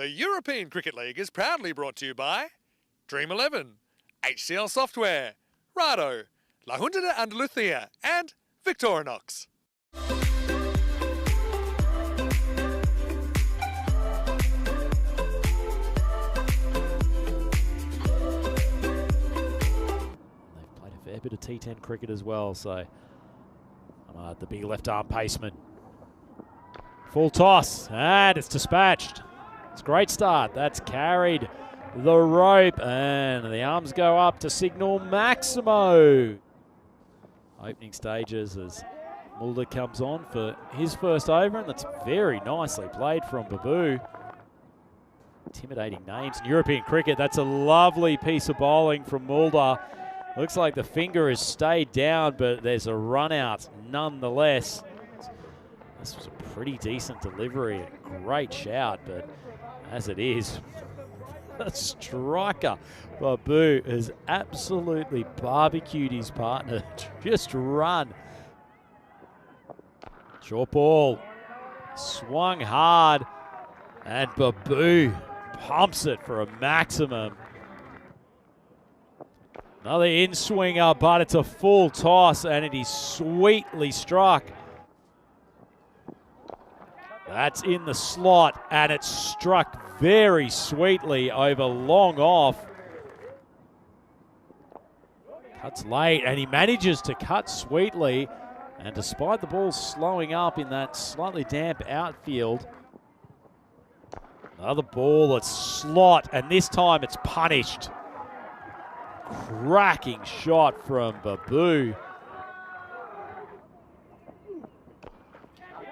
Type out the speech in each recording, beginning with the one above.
The European Cricket League is proudly brought to you by Dream 11, HCL Software, Rado, La Junta de Andalucía, and Victorinox. Fair bit of T10 cricket as well, so the big left arm paceman. Full toss, and it's dispatched. It's a great start. That's carried the rope, and the arms go up to signal Maximo. Opening stages as Mulder comes on for his first over, and that's very nicely played from BUB. Intimidating names in European cricket. That's a lovely piece of bowling from Mulder. Looks like the finger has stayed down, but there's a run out nonetheless. This was a pretty decent delivery, a great shout, but as it is, a striker, BUB has absolutely barbecued his partner. Just run. Short ball, swung hard, and BUB pumps it for a maximum. Another in-swinger, but it's a full toss, and it is sweetly struck. That's in the slot, and it's struck very sweetly over long off. Cuts late, and he manages to cut sweetly. And despite the ball slowing up in that slightly damp outfield, another ball at slot, and this time it's punished. Cracking shot from BUB.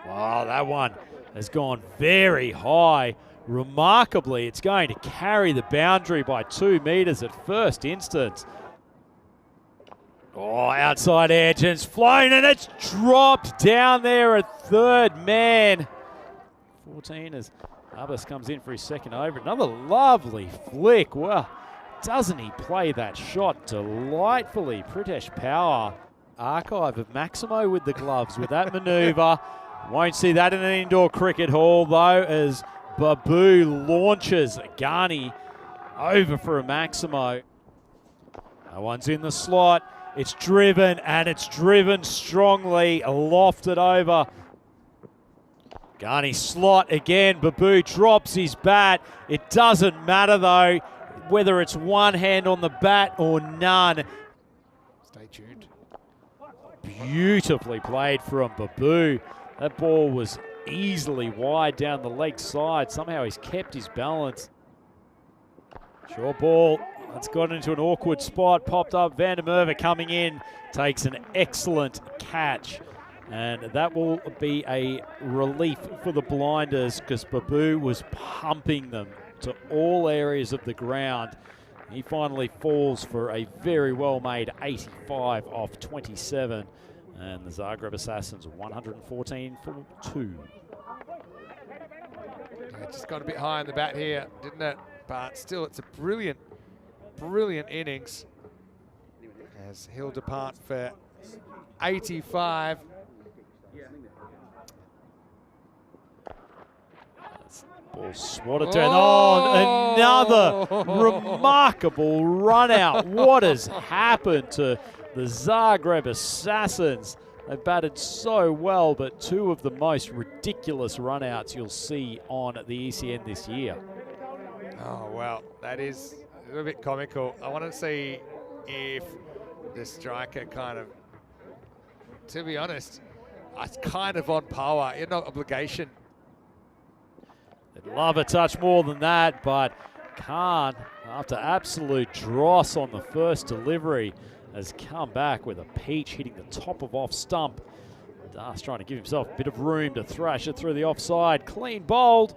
Wow, that one has gone very high. Remarkably, it's going to carry the boundary by 2 meters at first instance. Oh, outside edge, and it's flown, and it's dropped down there at third man. 14 as Abbas comes in for his second over. Another lovely flick. Well, doesn't he play that shot delightfully? Pritesh Power, archive of Maximo with the gloves with that manoeuvre. Won't see that in an indoor cricket hall though, as BUB launches Ghani over for a Maximo. That one's in the slot. It's driven, and it's driven strongly, lofted over. Ghani slot again. BUB drops his bat. It doesn't matter though whether it's one hand on the bat or none. Stay tuned. Beautifully played from BUB. That ball was easily wide down the leg side. Somehow he's kept his balance. Short ball. That's got into an awkward spot. Popped up. Van der Merwe coming in. Takes an excellent catch. And that will be a relief for the Blinders because BUB was pumping them to all areas of the ground. He finally falls for a very well-made 85 off 27. And the Zagreb Assassins 114 for 2. Yeah, just got a bit high on the bat here, didn't it? But still, it's a brilliant, brilliant innings. As he'll depart for 85. Ball swatted to, oh, another remarkable run out. What has happened to the Zagreb Assassins? They batted so well, but 2 of the most ridiculous run-outs you'll see on the ECN this year. Oh, well, that is a little bit comical. I want to see if the striker kind of, to be honest, it's kind of on power, no obligation. They'd love a touch more than that, but Khan, after absolute dross on the first delivery, has come back with a peach hitting the top of off stump. Das trying to give himself a bit of room to thrash it through the offside. Clean bowled.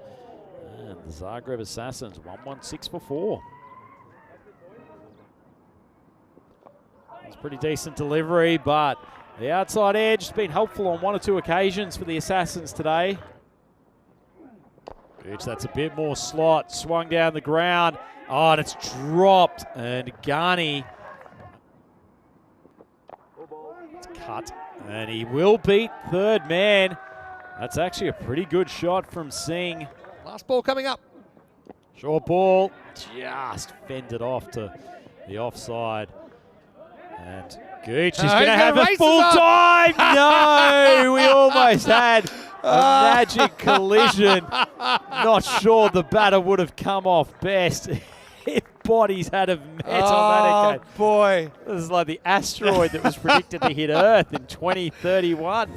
And the Zagreb Assassins 116 for 4. It's a pretty decent delivery, but the outside edge has been helpful on 1 or 2 occasions for the Assassins today. Which that's a bit more slot, swung down the ground. Oh, and it's dropped, and Ghani, it's cut, and he will beat third man. That's actually a pretty good shot from Singh. Last ball coming up. Short ball, just fended off to the offside. And Gooch is going to have a full time. No, we almost had a magic collision. Not sure the batter would have come off best if bodies had have met on that occasion. Oh, boy. This is like the asteroid that was predicted to hit Earth in 2031.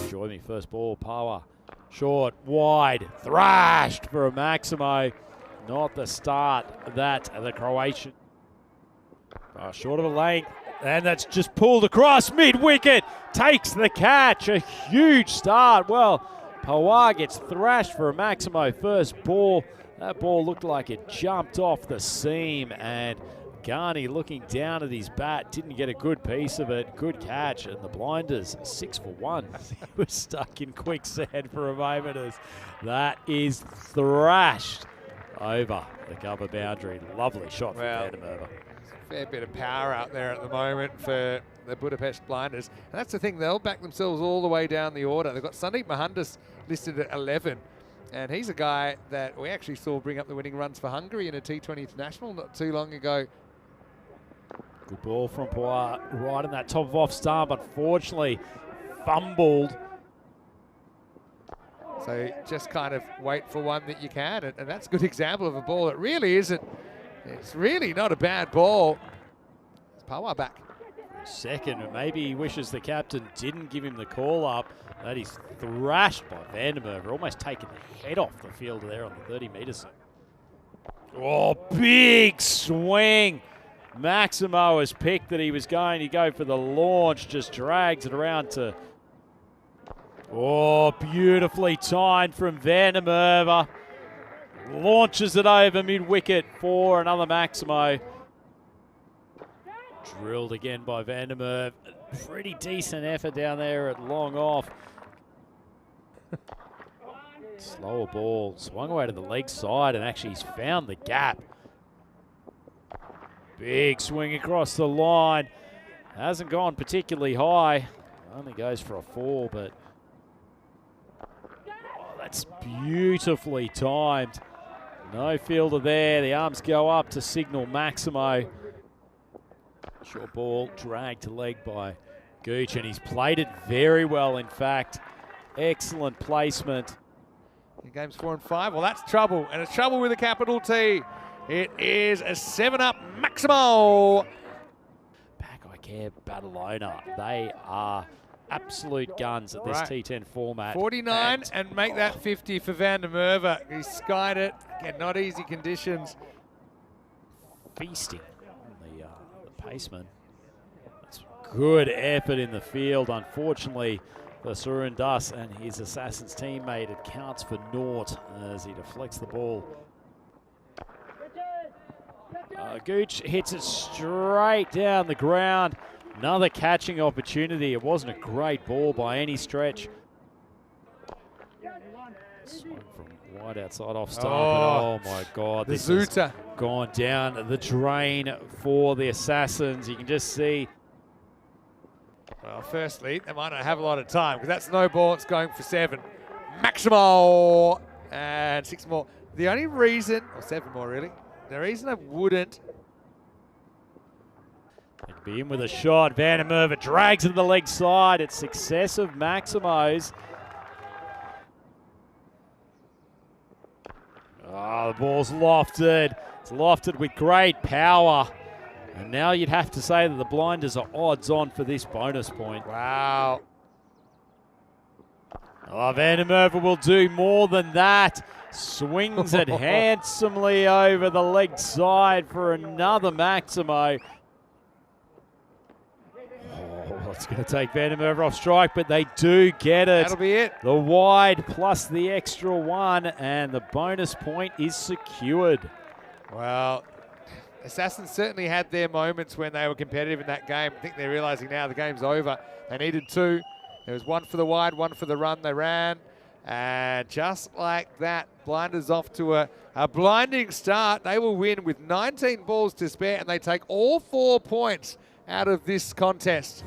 Join me, first ball, power. Short, wide, thrashed for a Maximo. Not the start that the Croatian. Short of a length, and that's just pulled across mid-wicket. Takes the catch, a huge start. Well, Pawar gets thrashed for a Maximo first ball. That ball looked like it jumped off the seam, and Ghani looking down at his bat, didn't get a good piece of it. Good catch, and the Blinders 6 for 1. He was stuck in quicksand for a moment as that is thrashed over the cover boundary. Lovely shot from Van der Merwe. Fair bit of power out there at the moment for the Budapest Blinders. And that's the thing, they'll back themselves all the way down the order. They've got Sandeep Mohandas listed at 11. And he's a guy that we actually saw bring up the winning runs for Hungary in a T20 International not too long ago. Good ball from Pawar, right in that top of off stump. Unfortunately, fumbled. So just kind of wait for one that you can. And that's a good example of a ball that really isn't. It's really not a bad ball. It's Pawar back. Second, and maybe he wishes the captain didn't give him the call up. That is thrashed by Van der Merwe, almost taking the head off the field there on the 30 metres. Oh, big swing. Maximo has picked that he was going to go for the launch, just drags it around to... Oh, beautifully timed from Van der Merwe. Launches it over mid-wicket for another Maximo. Drilled again by Van der Merwe. Pretty decent effort down there at long off. Slower ball. Swung away to the leg side and actually he's found the gap. Big swing across the line. Hasn't gone particularly high. Only goes for a 4, but... Oh, that's beautifully timed. No fielder there. The arms go up to signal Maximo. Short ball dragged to leg by Gooch, and he's played it very well, in fact. Excellent placement. In games 4 and 5, well, that's trouble, and it's trouble with a capital T. It is a 7-up Maximo. Pack I Care Badalona. They are absolute guns at this T10 format. 49 and make that 50 for Van der Merwe. He skied it. Again, not easy conditions. Feasting on the paceman. That's good effort in the field. Unfortunately for Surun Das and his Assassins teammate, it counts for naught as he deflects the ball. Gooch hits it straight down the ground. Another catching opportunity. It wasn't a great ball by any stretch. Swung from wide outside off stump. Oh my God. This has gone down the drain for the Assassins. You can just see. Well, firstly, they might not have a lot of time because that's no ball. It's going for 7. Maximo and 6 more. The only reason, or 7 more really, the reason I wouldn't. It'd be in with a shot. Van der Merwe drags it to the leg side. It's successive Maximos. Oh, the ball's lofted. It's lofted with great power. And now you'd have to say that the Blinders are odds on for this bonus point. Wow. Oh, Van der Merwe will do more than that. Swings it handsomely over the leg side for another Maximo. Oh, it's going to take Van der Merwe off strike, but they do get it. That'll be it. The wide plus the extra 1, and the bonus point is secured. Well, Assassins certainly had their moments when they were competitive in that game. I think they're realizing now the game's over. They needed 2. There was 1 for the wide, 1 for the run. They ran, And just like that, Blinders off to a blinding start. They will win with 19 balls to spare, and they take all 4 points out of this contest.